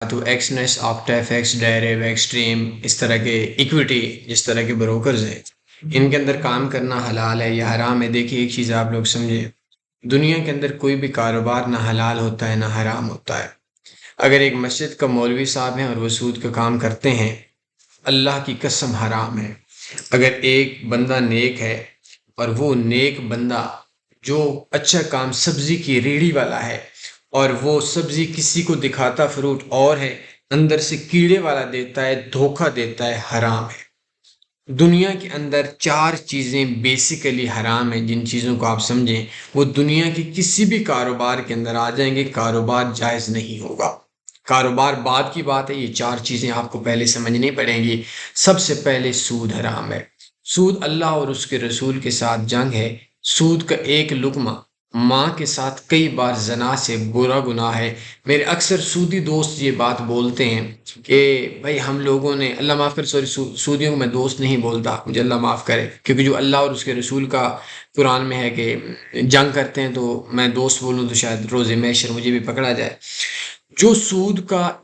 تو ایکس نیس آکٹا F x ڈیریو extreme اس طرح کے اکویٹی جس طرح کے بروکرز ہیں ان کے اندر کام کرنا حلال ہے یا حرام ہے؟ دیکھیے ایک چیز آپ لوگ سمجھیں، دنیا کے اندر کوئی بھی کاروبار نہ حلال ہوتا ہے نہ حرام ہوتا ہے۔ اگر ایک مسجد کا مولوی صاحب ہیں اور وہ سود کا کام کرتے ہیں، اللہ کی قسم حرام ہے۔ اگر ایک بندہ نیک ہے اور وہ نیک بندہ جو اچھا کام سبزی کی ریڑھی والا ہے اور وہ سبزی کسی کو دکھاتا فروٹ اور ہے، اندر سے کیڑے والا دیتا ہے، دھوکہ دیتا ہے، حرام ہے۔ دنیا کے اندر چار چیزیں بیسیکلی حرام ہیں، جن چیزوں کو آپ سمجھیں وہ دنیا کی کسی بھی کاروبار کے اندر آ جائیں گے، کاروبار جائز نہیں ہوگا۔ کاروبار بعد کی بات ہے، یہ چار چیزیں آپ کو پہلے سمجھنی پڑیں گی۔ سب سے پہلے سود حرام ہے۔ سود اللہ اور اس کے رسول کے ساتھ جنگ ہے۔ سود کا ایک لقمہ ماں کے ساتھ کئی بار زنا سے برا گناہ ہے۔ میرے اکثر سودی دوست یہ بات بولتے ہیں کہ بھائی ہم لوگوں نے، اللہ معاف کرے، سوری، سودیوں کو میں دوست نہیں بولتا، مجھے اللہ معاف کرے، کیونکہ جو اللہ اور اس کے رسول کا قرآن میں ہے کہ جنگ کرتے ہیں، تو میں دوست بولوں تو شاید روز محشر مجھے بھی پکڑا جائے۔ جو سود کا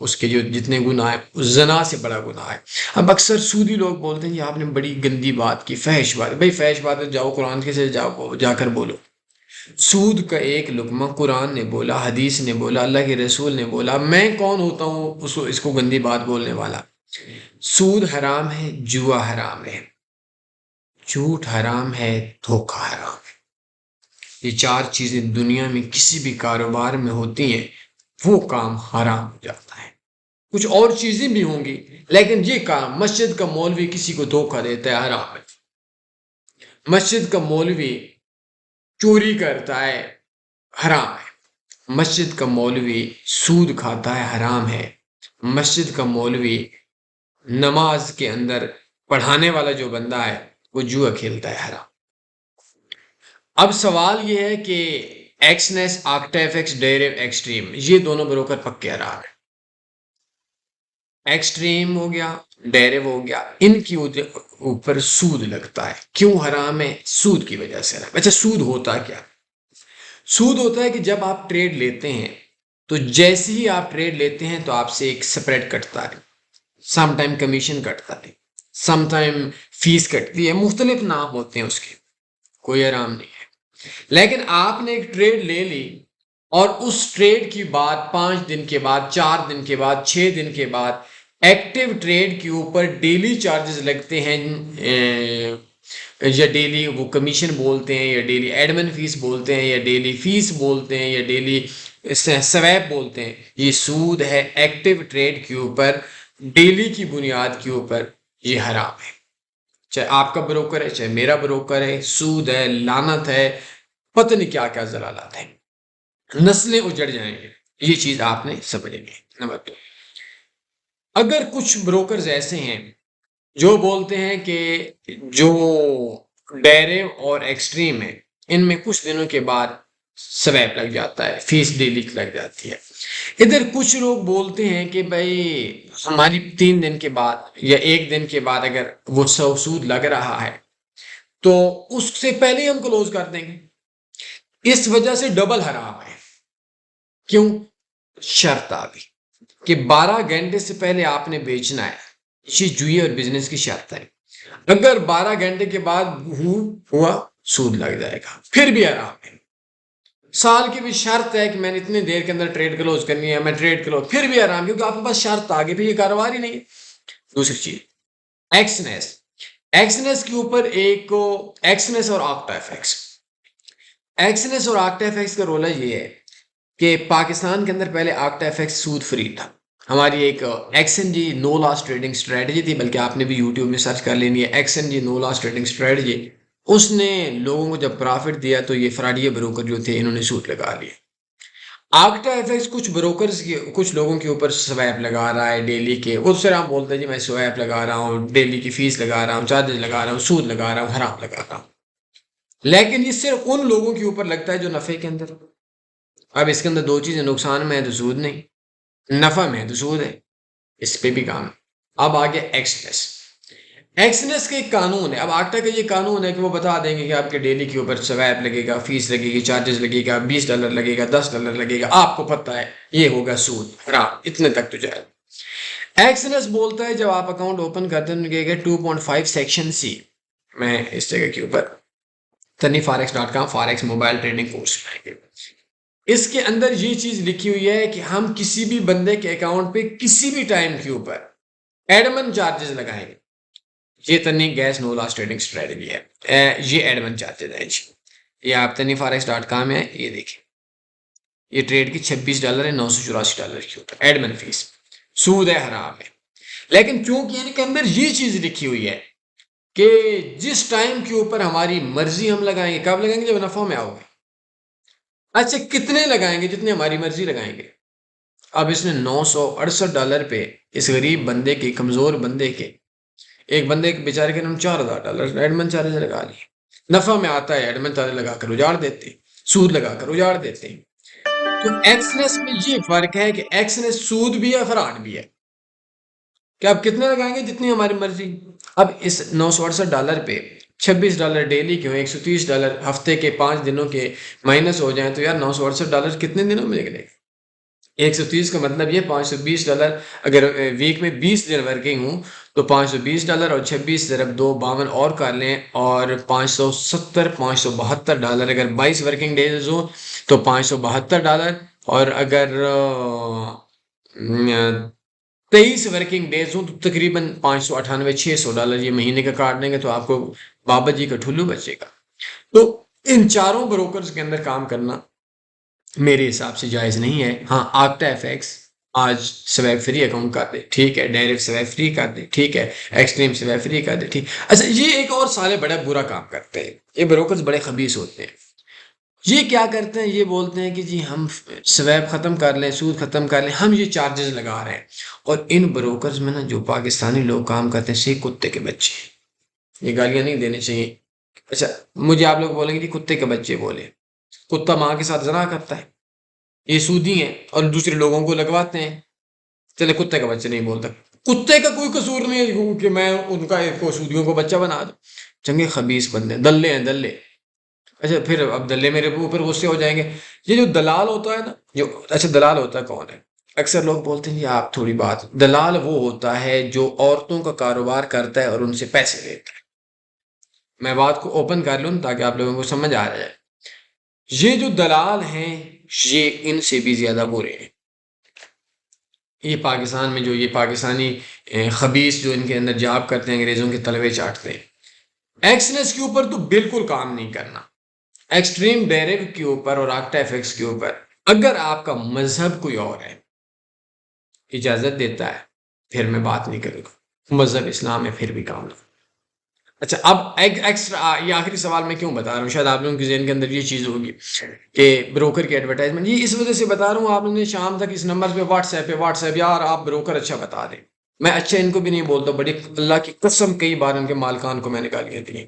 اس کے جو جتنے گناہ ہیں، اس زنا سے بڑا گناہ ہے۔ اب اکثر سودی لوگ بولتے ہیں یہ آپ نے بڑی گندی بات کی، فحش بات۔ بھائی فحش بات ہے، جاؤ قرآن کے سے جا کر بولو۔ سود کا ایک لقمہ قرآن نے بولا، حدیث نے بولا، اللہ کے رسول نے بولا، میں کون ہوتا ہوں اس کو گندی بات بولنے والا؟ سود حرام ہے، جوا حرام ہے، جھوٹ حرام ہے، دھوکہ حرام ہے۔ یہ چار چیزیں دنیا میں کسی بھی کاروبار میں ہوتی ہیں، وہ کام حرام ہو جاتا ہے۔ کچھ اور چیزیں بھی ہوں گی لیکن یہ کام، مسجد کا مولوی کسی کو دھوکہ دیتا ہے، حرام ہے۔ مسجد کا مولوی چوری کرتا ہے، حرام ہے۔ مسجد کا مولوی سود کھاتا ہے، حرام ہے۔ مسجد کا مولوی نماز کے اندر پڑھانے والا جو بندہ ہے وہ جوا کھیلتا ہے، حرام۔ اب سوال یہ ہے کہ ایکس نیس آکٹا ایف ایکس ڈیریو ایکسٹریم، یہ دونوں بروکر پکے حرام ہیں۔ ایکسٹریم ہو گیا، ڈیریو ہو گیا، ان کی اوپر سود لگتا ہے۔ کیوں حرام ہے؟ سود کی وجہ سے حرام۔ اچھا سود ہوتا کیا؟ سود ہوتا ہے کہ جب آپ ٹریڈ لیتے ہیں تو جیسے ہی آپ ٹریڈ لیتے ہیں تو آپ سے ایک سپریڈ کٹتا ہے، سم ٹائم کمیشن کٹتا ہے، سم ٹائم فیس کٹتی ہے، مختلف نام ہوتے ہیں اس کے، کوئی حرام نہیں ہے۔ لیکن آپ نے ایک ٹریڈ لے لی اور اس ٹریڈ کی بعد 5 دن کے بعد، 4 دن کے بعد، 6 دن کے بعد ایکٹیو ٹریڈ کے اوپر ڈیلی چارجز لگتے ہیں، یا ڈیلی وہ کمیشن بولتے ہیں، یا ڈیلی ایڈمن فیس بولتے ہیں، یا ڈیلی فیس بولتے ہیں، یا ڈیلی سویپ بولتے ہیں۔ یہ سود ہے ایکٹیو ٹریڈ کے اوپر، ڈیلی کی بنیاد کے اوپر، یہ حرام ہے۔ چاہے آپ کا بروکر ہے، چاہے میرا بروکر ہے، سود ہے، لعنت ہے، پتہ نہیں کیا کیا ضلالات ہیں، نسلیں اجڑ جائیں گے۔ یہ چیز آپ نے سمجھنی ہے۔ نمبر 2، اگر کچھ بروکرز ایسے ہیں جو بولتے ہیں کہ جو ڈیریو اور ایکسٹریم ہے ان میں کچھ دنوں کے بعد سویپ لگ جاتا ہے، فیس ڈیلی لگ جاتی ہے۔ ادھر کچھ لوگ بولتے ہیں کہ بھائی ہماری 3 دن کے بعد یا 1 دن کے بعد اگر وہ سود لگ رہا ہے تو اس سے پہلے ہی ہم کلوز کر دیں گے۔ اس وجہ سے ڈبل حرام ہے۔ کیوں؟ شرط آ گئی کہ 12 گھنٹے سے پہلے آپ نے بیچنا ہے۔ یہ جوئی اور بزنس کی شرط ہے۔ اگر 12 گھنٹے کے بعد ہوا سود لگ جائے گا، پھر بھی حرام ہے۔ سال کی بھی شرط ہے کہ میں نے اتنے دیر کے اندر ٹریڈ کلوز کرنی ہے، میں ٹریڈ کلوز، پھر بھی حرام، کیونکہ آپ کے پاس شرط آگے بھی، یہ کاروبار ہی نہیں ہے۔ دوسری چیز، ایکسنیس۔ ایکسنیس کے اوپر ایک کو ایکسنیس اور آکٹا ایف ایکس۔ ایکسنیس اور آکٹا ایف ایکس کا رولہ یہ ہے کہ پاکستان کے اندر پہلے آکٹا ایف ایکس سود فری تھا۔ ہماری ایک ایکس این جی نو لاس ٹریڈنگ اسٹریٹجی تھی، بلکہ آپ نے بھی یوٹیوب میں سرچ کر لینی ہے ایکس این جی نو لاس ٹریڈنگ اسٹریٹجی۔ اس نے لوگوں کو جب پرافٹ دیا تو یہ فراڈی بروکر جو تھے انہوں نے سود لگا لیے۔ آکٹا ایف ایکس کچھ بروکرز کی، کچھ لوگوں کے اوپر سویپ لگا رہا ہے ڈیلی کے، اس طرح ہم بولتے ہیں جی میں سویپ لگا رہا ہوں، ڈیلی کی فیس لگا رہا ہوں، چارجز لگا رہا ہوں، سود لگا رہا ہوں، حرام لگا رہا ہوں۔ لیکن یہ صرف ان لوگوں کے اوپر لگتا ہے جو نفع کے اندر۔ اب اس کے اندر 2 چیزیں، نقصان میں ہے تو سود نہیں، نفع میں ہے تو سود ہے، اس پہ بھی کام ہے۔ اب آگے ایکسنیس۔ ایکسنس کا ایک قانون ہے. اب آکٹا کا یہ قانون ہے کہ وہ بتا دیں گے کہ آپ کے ڈیلی کے اوپر سویپ لگے گا، فیس لگے گی، چارجز لگے گا، $20 لگے گا، $10 لگے گا، آپ کو پتہ ہے یہ ہوگا سود حرام، اتنے تک تو جائے. ایکسنس بولتا ہے جب آپ اکاؤنٹ اوپن کرتے ہیں لگے گا 2.5 سیکشن سی. میں اس جگہ کے اوپر TanniForex.com forex mobile trading course میں آئیں گے. اس کے اندر یہ چیز لکھی ہوئی ہے کہ ہم کسی بھی بندے کے اکاؤنٹ پہ کسی بھی ٹائم کے اوپر ایڈمن چارجز لگائیں گے. یہ تنی گیس نو لاس ٹریڈنگ اسٹریٹجی ہے. یہ ایڈمن چارجز ہیں جی. یہ آپ TanniForex.com ہے، یہ دیکھیں یہ ٹریڈ کی $26 ہے $984 کے اوپر ایڈمن فیس. سود ہے، حرام ہے. لیکن چونکہ ان کے اندر یہ چیز لکھی ہوئی ہے کہ جس ٹائم کے اوپر ہماری مرضی ہم لگائیں گے. کب لگائیں گے؟ جب نفع میں آؤ گے. اچھا کتنے لگائیں گے؟ جتنے ہماری مرضی لگائیں گے. اب اس نے $968 پہ اس غریب بندے کے، کمزور بندے کے، ایک بندے کے بیچارے کے انہوں نے $4000 ایڈمن چارج لگا لی. نفع میں آتا ہے ایڈمن چارج لگا کر اجاڑ دیتے ہیں، سود لگا کر اجاڑ دیتے ہیں. تو ایکسنس میں یہ فرق ہے کہ ایکسنس سود بھی ہے، فراڈ بھی ہے. کہ آپ کتنے لگائیں گے؟ جتنی ہماری مرضی. اب اس $968 پہ $26 ڈیلی کے ہوں، $130 ہفتے کے 5 دنوں کے مائنس ہو جائیں تو یار $968 کتنے دنوں میں نکلے گا؟ 130 کا مطلب یہ $520. اگر ویک میں 20 دن ورکنگ ہوں تو $520 اور 26 ضرب 2 52 اور کر لیں، اور $572 اگر 22 ورکنگ ڈیز ہوں تو $572. اور اگر 23 ورکنگ ڈیز ہوں تو تقریباً $598 یہ مہینے کا کاٹ دیں گے تو آپ کو بابا جی کا ٹھلو بچے گا. تو ان چاروں بروکرز کے اندر کام کرنا میرے حساب سے جائز نہیں ہے. ہاں آکٹا ایف ایکس آج سویپ فری اکاؤنٹ کر دے، ٹھیک ہے. ڈائریکٹ سویپ فری کر دے، ٹھیک ہے. ایکسٹریم سویپ فری کر دے، ٹھیک. اچھا یہ ایک اور سالے بڑا برا کام کرتے ہیں. یہ بروکرز بڑے خبیث ہوتے ہیں. یہ کیا کرتے ہیں؟ یہ بولتے ہیں کہ جی ہم سویپ ختم کر لیں، سود ختم کر لیں، ہم یہ چارجز لگا رہے ہیں. اور ان بروکرز میں نا جو پاکستانی لوگ کام کرتے ہیں صحیح کتے کے بچے. یہ گالیاں نہیں دینے چاہیے. اچھا مجھے آپ لوگ بولیں گے جی کتے کے بچے بولے. کتا ماں کے ساتھ زنا کرتا ہے، یہ سودی ہیں اور دوسرے لوگوں کو لگواتے ہیں. چلے کتے کا بچہ نہیں بولتا، کتے کا کوئی قصور نہیں ہے کہ میں ان کا ایک سودیوں کو بچہ بنا دوں. چنگے خبیث بندے، دلے ہیں دلے. اچھا پھر اب دلے میرے اوپر غصے ہو جائیں گے. یہ جو دلال ہوتا ہے نا، جو اچھا دلال ہوتا ہے کون ہے؟ اکثر لوگ بولتے ہیں یہ آپ تھوڑی بات، دلال وہ ہوتا ہے جو عورتوں کا کاروبار کرتا ہے اور ان سے پیسے لیتا ہے. میں بات کو اوپن کر لوں تاکہ آپ لوگوں کو سمجھ آ جائے. یہ جو دلال ہیں یہ ان سے بھی زیادہ برے ہیں. یہ پاکستان میں جو یہ پاکستانی خبیث جو ان کے اندر جاب کرتے ہیں، انگریزوں کے تلوے چاٹتے ہیں. ایکسنس کے اوپر تو بالکل کام نہیں کرنا. ایکسٹریم ڈیریو کے اوپر اور آکٹا ایف ایکس کے اوپر اگر آپ کا مذہب کوئی اور ہے، اجازت دیتا ہے، پھر میں بات نہیں کروں گا. مذہب اسلام ہے پھر بھی کام لوں. اچھا اب ایکسٹرا یہ آخری سوال میں کیوں بتا رہا ہوں، شاید آپ لوگوں کے ذہن کے اندر یہ چیز ہوگی کہ بروکر کی ایڈورٹائزمنٹ. یہ اس وجہ سے بتا رہا ہوں آپ لوگوں نے شام تک اس نمبر پہ واٹس ایپ یار آپ بروکر اچھا بتا دیں. میں اچھا ان کو بھی نہیں بولتا، بڑی اللہ کی قسم کئی بار ان کے مالکان کو میں نے گالیاں دی.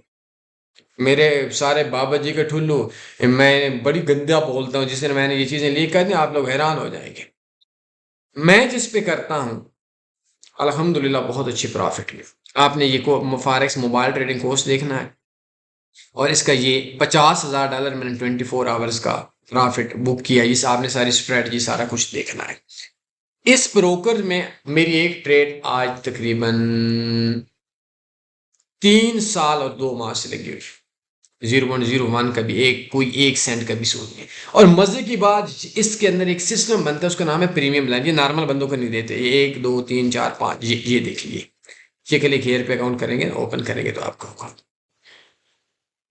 میرے سارے بابا جی کا ٹھلو میں بڑی گندا بولتا ہوں. جس دن میں نے یہ چیزیں لیک کر دیں آپ لوگ حیران ہو جائیں گے. میں جس پہ کرتا ہوں الحمدللہ بہت اچھی پرافٹ ہے. آپ نے یہ فارکس موبائل ٹریڈنگ کورس دیکھنا ہے اور اس کا یہ $50,000 میں نے 24 آورز کا پرافٹ بک کیا. اس آپ نے ساری اسٹریٹجی سارا کچھ دیکھنا ہے. اس بروکر میں میری ایک ٹریڈ آج تقریباً 3 سال اور 2 ماہ سے لگی ہوئی. 0.01 کا بھی کوئی 1 سینٹ کا بھی سود نہیں. اور مزے کی بات اس کے اندر ایک سسٹم بنتا ہے، اس کا نام ہے پریمیم لائن. یہ نارمل بندوں کو نہیں دیتے. 1 2 3 4 5 یہ دیکھ لیے. یہ کل ایک ہیئر پہ اکاؤنٹ کریں گے، اوپن کریں گے تو آپ کو ہوگا.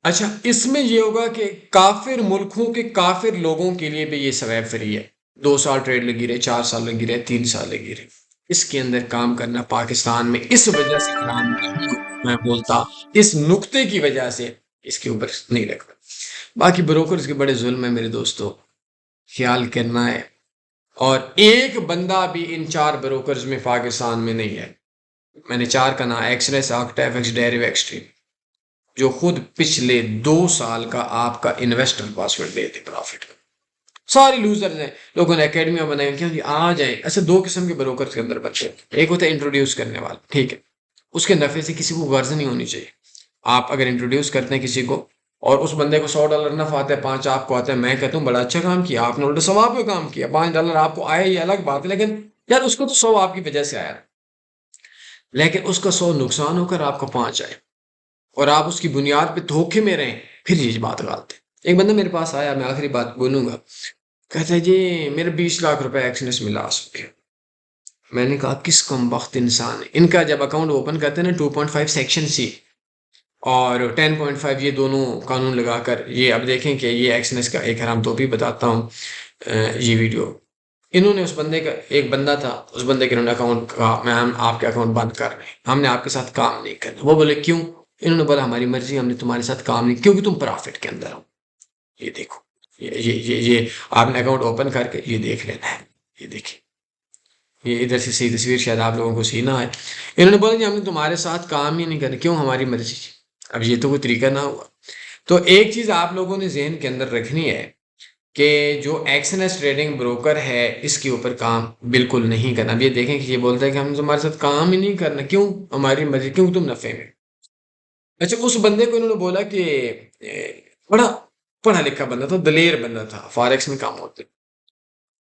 اچھا اس میں یہ ہوگا کہ کافر ملکوں کے کافر لوگوں کے لیے بھی یہ سویب فری ہے. 2 سال ٹریڈ لگی رہے، 4 سال لگی رہے، 3 سال لگی رہے. اس کے اندر کام کرنا پاکستان میں اس وجہ سے حرام ہے. میں بولتا اس نقطے کی وجہ سے اس کے اوپر نہیں رکھتا. باقی بروکرز کے بڑے ظلم ہے میرے دوستو، خیال کرنا ہے. اور ایک بندہ بھی ان 4 بروکرز میں پاکستان میں نہیں ہے. میں نے 4 کا نام ایکسنس، آکٹا ایف ایکس، ڈیریو، ایکسٹریم، جو خود پچھلے 2 سال کا آپ کا انویسٹر پاسورڈ دیتے پرافٹ. سارے لوزرز ہیں. لوگوں نے اکیڈمیاں بنائی کیا جی آ جائیں. اچھا 2 قسم کے بروکرز کے اندر بچے. ایک ہوتا ہے انٹروڈیوس کرنے والا، ٹھیک ہے، اس کے نفع سے کسی کو غرض نہیں ہونی چاہیے. آپ اگر انٹروڈیوس کرتے ہیں کسی کو اور اس بندے کو $100 نفع آتا ہے، 5 آپ کو آتا ہے، میں کہتا ہوں بڑا اچھا کام کیا آپ نے، الٹا ثواب کا کام کیا. $5 آپ کو آیا یہ الگ بات ہے، لیکن یار اس کو تو 100 آپ کی وجہ سے آیا، لیکن اس کا 100 نقصان ہو کر آپ کو 5 آئے اور آپ اس کی بنیاد پہ دھوکے میں رہیں، پھر یہ بات غلط ہے. ایک بندہ میرے پاس آیا، میں آخری بات بولوں گا، کہتا ہے جی میرے 20 لاکھ روپے ایکسنس میں لا سکے. میں نے کہا کس کم بخت انسان ہے. ان کا جب اکاؤنٹ اوپن کرتے ہیں نا 2.5 سیکشن سی اور 10.5 یہ دونوں قانون لگا کر، یہ اب دیکھیں کہ یہ ایکسنس کا ایک حرام تو بھی بتاتا ہوں. یہ ویڈیو انہوں نے اس بندے کا، ایک بندہ تھا اس بندے کے، انہوں نے اکاؤنٹ کہا میں ہم آپ کے اکاؤنٹ بند کر رہے ہیں، ہم نے آپ کے ساتھ کام نہیں کرنا. وہ بولے کیوں؟ انہوں نے بولا ہماری مرضی، ہم نے تمہارے ساتھ کام نہیں، کیونکہ تم پرافٹ کے اندر ہو. یہ دیکھو، یہ آپ نے اکاؤنٹ اوپن کر کے یہ دیکھ لینا ہے. یہ دیکھیں، یہ ادھر سے صحیح تصویر شاید آپ لوگوں کو سینا ہے. انہوں نے بولا جی ہم نے تمہارے ساتھ کام ہی نہیں کرنا، کیوں؟ ہماری مرضی. اب یہ تو کوئی طریقہ نہ ہوا. تو ایک چیز آپ لوگوں نے ذہن کے اندر رکھنی ہے کہ جو X N S trading broker ہے اس کے اوپر کام بالکل نہیں کرنا. اب یہ دیکھیں کہ یہ بولتا ہے کہ ہم نے تمہارے ساتھ کام ہی نہیں کرنا، کیوں؟ ہماری مرضی، کیوں؟ تم نفے میں. اچھا اس بندے کو انہوں نے بولا کہ بڑا پڑھا لکھا بندہ تھا، دلیر بندہ تھا، فارکس میں کام ہوتے.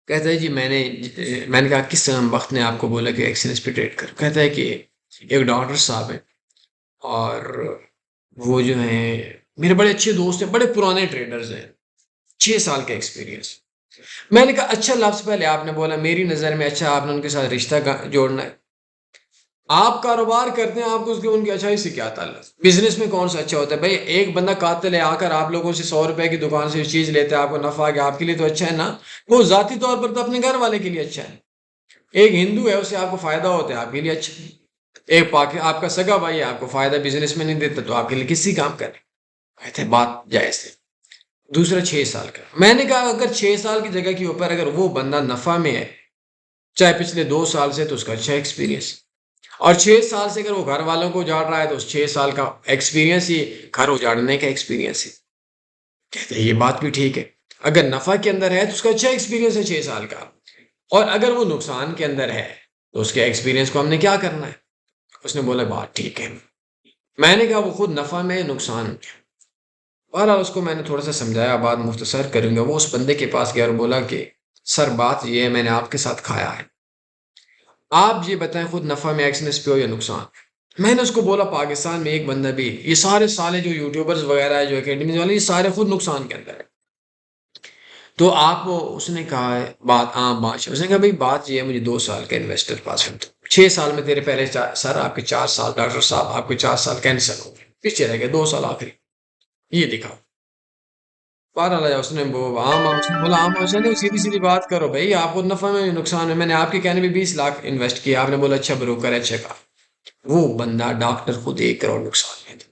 کہتا ہے جی میں نے کہا کس وقت نے آپ کو بولا کہ ایکسنس پہ ٹریڈ کر؟ کہتا ہے کہ ایک ڈاکٹر صاحب ہے اور وہ جو ہیں میرے بڑے اچھے دوست ہیں، بڑے پرانے ٹریڈرز ہیں، 6 سال کا ایکسپیرینس. میں نے کہا اچھا لفظ پہلے آپ نے بولا میری نظر میں اچھا، آپ نے ان کے ساتھ رشتہ جوڑنا ہے. آپ کاروبار کرتے ہیں، آپ کو ان کی اچھائی سے کیا تعلق؟ بزنس میں کون سا اچھا ہوتا ہے بھائی؟ ایک بندہ قاتل ہے آ کر آپ لوگوں سے 100 روپے کی دکان سے چیز لیتا ہے، آپ کو نفع آ گیا، آپ کے لیے تو اچھا ہے نا. وہ ذاتی طور پر تو اپنے گھر والے کے لیے اچھا ہے. ایک ہندو ہے، اسے آپ کو فائدہ ہوتا ہے، آپ کے لیے اچھا ہے. ایک آپ کا سگا بھائی ہے، آپ کو فائدہ بزنس میں نہیں دیتا، تو آپ کے لیے کسی کام کرے. کہتے ہیں بات جائز ہے. دوسرا 6 سال کا. میں نے کہا اگر 6 سال کی جگہ کے اوپر اگر وہ بندہ نفع میں ہے، چاہے پچھلے 2 سال سے، تو اس کا اچھا ایکسپیرینس. اور 6 سال سے اگر وہ گھر والوں کو اجاڑ رہا ہے تو اس 6 سال کا ایکسپیرینس ہی گھر اجاڑنے کا ایکسپیرینس ہے. کہتے ہیں یہ بات بھی ٹھیک ہے. اگر نفع کے اندر ہے تو اس کا اچھا ایکسپیرینس ہے 6 سال کا، اور اگر وہ نقصان کے اندر ہے تو اس کے ایکسپیرینس کو ہم نے کیا کرنا ہے؟ اس نے بولا بات ٹھیک ہے. میں نے کہا وہ خود نفع میں، نقصان میں. بہرحال اس کو میں نے تھوڑا سا سمجھایا، بات مختصر کروں گا. وہ اس بندے کے پاس گیا اور بولا کہ سر بات یہ ہے، میں نے آپ کے ساتھ کھایا ہے، آپ یہ بتائیں خود نفع میں ایکسنس پہ ہو یا نقصان؟ میں نے اس کو بولا پاکستان میں ایک بندہ بھی، یہ سارے جو یوٹیوبرز وغیرہ ہے، جو اکیڈمیز والے، یہ سارے خود نقصان کے اندر ہے. تو آپ اس نے کہا ہے بات عام بات ہے. اس نے کہا بھائی بات یہ ہے، مجھے 2 سال کا انویسٹر پاس ہے، 6 سال میں تیرے پہلے سر آپ کے 4 سال، ڈاکٹر صاحب آپ کے 4 سال کینسل ہو گئے، پیچھے رہ گئے 2 سال آخری. یہ دکھاؤ. بہرحال اس نے بولا عام نہیں، سیدھی سیدھی بات کرو بھائی، آپ کو نفع میں نقصان ہے. میں نے آپ کے کہنے میں 20 لاکھ انویسٹ کیا، آپ نے بولا اچھا بروکر ہے، اچھا کہا. وہ بندہ ڈاکٹر خود 1 کروڑ نقصان میں تھا.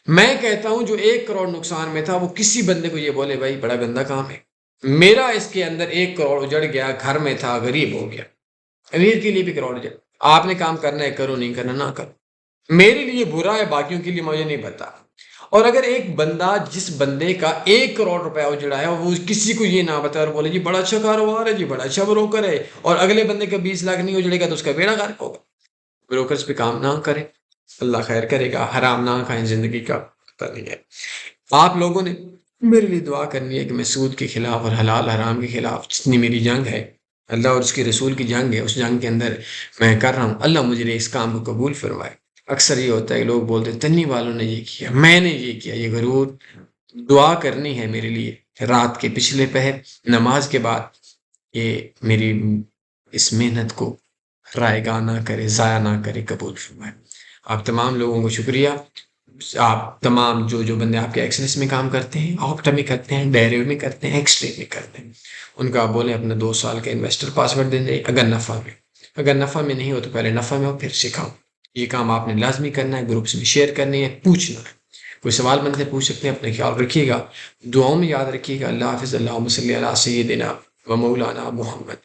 میں کہتا ہوں جو 1 کروڑ نقصان میں تھا وہ کسی بندے کو یہ بولے بھائی بڑا گندا کام ہے. میرا اس کے اندر 1 کروڑ اجڑ گیا، گھر میں تھا، غریب ہو گیا. امیر کے لیے بھی کروڑ اجڑ. آپ نے کام کرنا ہے کرو، نہیں کرنا نہ کرو. میرے لیے برا ہے، باقیوں کے لیے مجھے نہیں پتا. اور اگر ایک بندہ، جس بندے کا 1 کروڑ روپیہ اجڑا ہے، وہ کسی کو یہ نہ بتا اور بولے جی بڑا اچھا کاروبار ہے، جی بڑا اچھا بروکر ہے، اور اگلے بندے کا 20 لاکھ نہیں اجڑے گا تو اس کا بیڑا غرق ہوگا. بروکرز پہ کام نہ کریں، اللہ خیر کرے گا. حرام نہ کھائیں، زندگی کا پتہ نہیں ہے. آپ لوگوں نے میرے لیے دعا کرنی ہے کہ میں سود کے خلاف اور حلال حرام کے خلاف جتنی میری جنگ ہے، اللہ اور اس کے رسول کی جنگ ہے، اس جنگ کے اندر میں کر رہا ہوں. اللہ مجھے اس کام کو قبول فرمائے. اکثر یہ ہوتا ہے کہ لوگ بولتے ہیں تنی والوں نے یہ کیا، میں نے یہ کیا. یہ غرور. دعا کرنی ہے میرے لیے رات کے پچھلے پہر نماز کے بعد، یہ میری اس محنت کو رائے گاہ نہ کرے، ضائع نہ کرے، قبول فرمائے. آپ تمام لوگوں کو شکریہ. آپ تمام جو بندے آپ کے ایکسنس میں کام کرتے ہیں، آپٹا میں کرتے ہیں، ڈیریو میں کرتے ہیں، ایکسٹرے میں کرتے ہیں، ان کا آپ بولیں اپنا 2 سال کا انویسٹر پاسورڈ دے دیں. اگر نفع میں، اگر نفع میں نہیں ہو تو پہلے نفع میں ہو پھر سکھاؤ. یہ کام آپ نے لازمی کرنا ہے، گروپس میں شیئر کرنی ہے، پوچھنا ہے. کوئی سوال بند سے پوچھ سکتے ہیں. اپنا خیال رکھیے گا، دعاؤں میں یاد رکھیے گا. اللہ حافظ. اللہم صلی علی سیدنا و مولانا محمد.